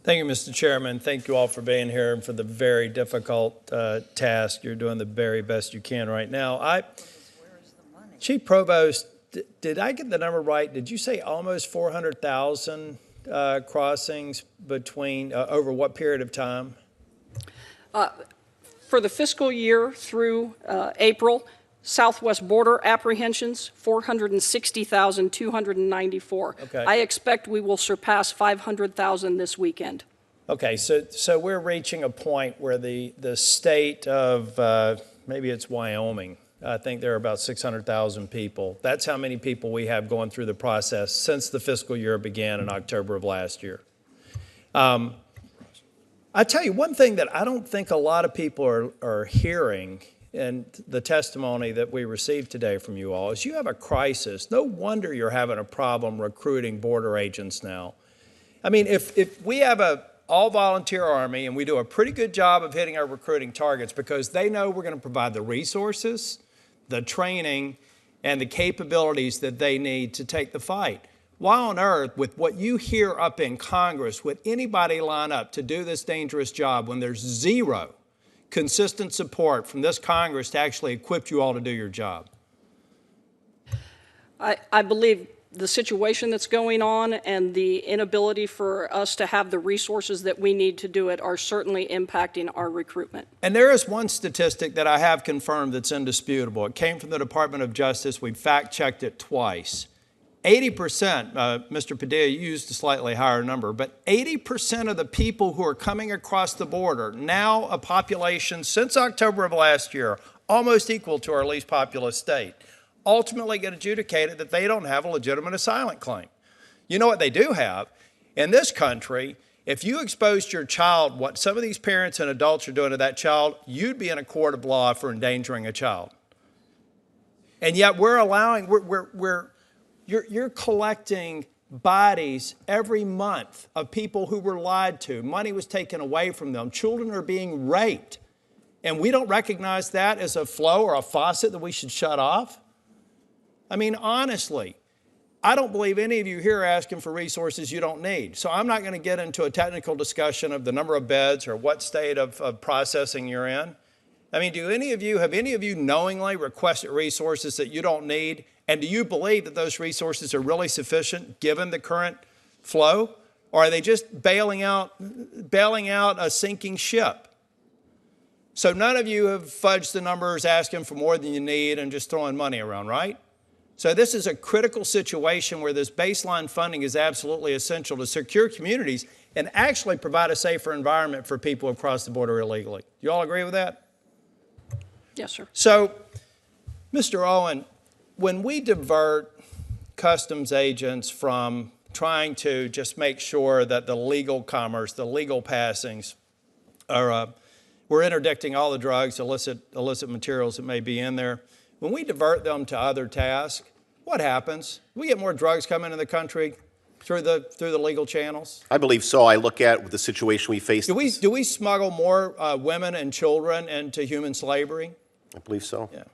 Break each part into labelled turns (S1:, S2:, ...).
S1: Thank you, Mr. Chairman. Thank you all for being here and for the very difficult task. You're doing the very best you can right now. Chief Provost, did I get the number right? Did you say almost 400,000 crossings between over what period of time?
S2: For the fiscal year through April, southwest border apprehensions, 460,294.
S1: Okay.
S2: I expect we will surpass 500,000 this weekend.
S1: Okay, so we're reaching a point where the state of, maybe it's Wyoming, I think there are about 600,000 people. That's how many people we have going through the process since the fiscal year began in October of last year. I tell you, one thing that I don't think a lot of people are hearing in the testimony that we received today from you all is you have a crisis. No wonder you're having a problem recruiting border agents now. I mean, if we have a all-volunteer Army and we do a pretty good job of hitting our recruiting targets because they know we're going to provide the resources, the training, and the capabilities that they need to take the fight. Why on earth, with what you hear up in Congress, would anybody line up to do this dangerous job when there's zero consistent support from this Congress to actually equip you all to do your job?
S2: I believe the situation that's going on and the inability for us to have the resources that we need to do it are certainly impacting our recruitment.
S1: And there is one statistic that I have confirmed that's indisputable. It came from the Department of Justice. We fact-checked it twice. 80%, Mr. Padilla, you used a slightly higher number, but 80% of the people who are coming across the border, now a population since October of last year, almost equal to our least populous state, ultimately get adjudicated that they don't have a legitimate asylum claim. You know what they do have? In this country, if you exposed your child, what some of these parents and adults are doing to that child, you'd be in a court of law for endangering a child. And yet we're allowing, you're collecting bodies every month of people who were lied to. Money was taken away from them. Children are being raped. And we don't recognize that as a flow or a faucet that we should shut off? I mean, honestly, I don't believe any of you here are asking for resources you don't need. So I'm not going to get into a technical discussion of the number of beds or what state of processing you're in. I mean, have any of you knowingly requested resources that you don't need? And do you believe that those resources are really sufficient given the current flow? Or are they just bailing out a sinking ship? So none of you have fudged the numbers, asking for more than you need and just throwing money around, right? So this is a critical situation where this baseline funding is absolutely essential to secure communities and actually provide a safer environment for people across the border illegally. Do you all agree with that?
S2: Yes, sir.
S1: So, Mr. Owen, when we divert customs agents from trying to just make sure that the legal commerce, the legal passings are, we're interdicting all the drugs, illicit materials that may be in there. When we divert them to other tasks, what happens? We get more drugs coming into the country through the legal channels?
S3: I believe so. I look at the situation we face.
S1: Do we smuggle more women and children into human slavery?
S3: I believe so.
S1: Yeah.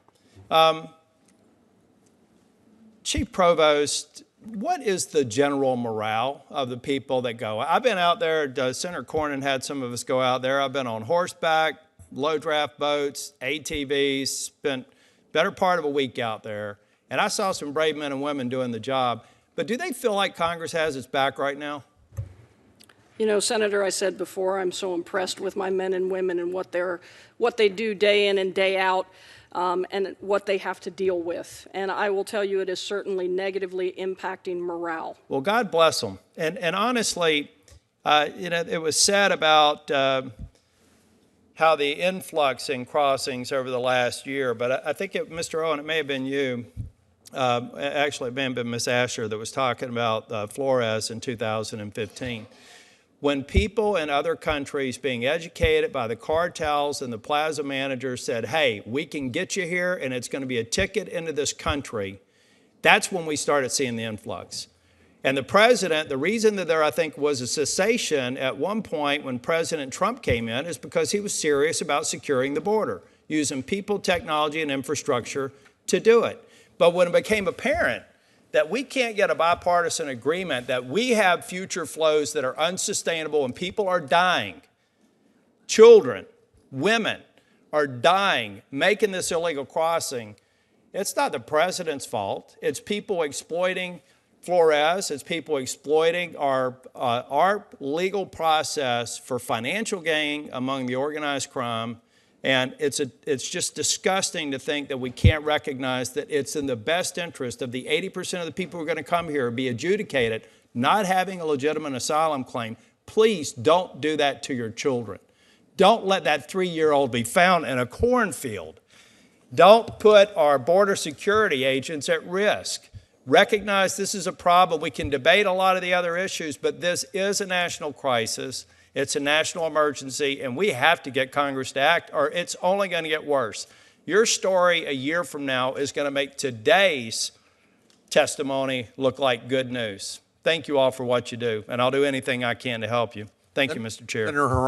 S1: Chief Provost, what is the general morale of the people that go? I've been out there, Senator Cornyn had some of us go out there. I've been on horseback, low draft boats, ATVs, spent better part of a week out there, and I saw some brave men and women doing the job. But do they feel like Congress has its back right now?
S2: You know, Senator, I said before, I'm so impressed with my men and women and what they do day in and day out. And what they have to deal with. And I will tell you, it is certainly negatively impacting morale.
S1: Well, God bless them. And honestly, you know, it was said about how the influx in crossings over the last year, but I think, Mr. Owen, it may have been you. Actually, it may have been Ms. Asher that was talking about Flores in 2015. When people in other countries being educated by the cartels and the plaza managers said, hey, we can get you here and it's going to be a ticket into this country, that's when we started seeing the influx. And the president, the reason that there, I think, was a cessation at one point when President Trump came in is because he was serious about securing the border, using people, technology, and infrastructure to do it. But when it became apparent that we can't get a bipartisan agreement that we have future flows that are unsustainable and people are dying. Children, women are dying, making this illegal crossing. It's not the president's fault. It's people exploiting Flores. It's people exploiting our legal process for financial gain among the organized crime. And it's just disgusting to think that we can't recognize that it's in the best interest of the 80% of the people who are going to come here be adjudicated, not having a legitimate asylum claim. Please don't do that to your children. Don't let that 3-year-old be found in a cornfield. Don't put our border security agents at risk. Recognize this is a problem. We can debate a lot of the other issues, but this is a national crisis. It's a national emergency, and we have to get Congress to act, or it's only going to get worse. Your story a year from now is going to make today's testimony look like good news. Thank you all for what you do, and I'll do anything I can to help you. Thank you, Mr. Chair.
S4: Senator Haran.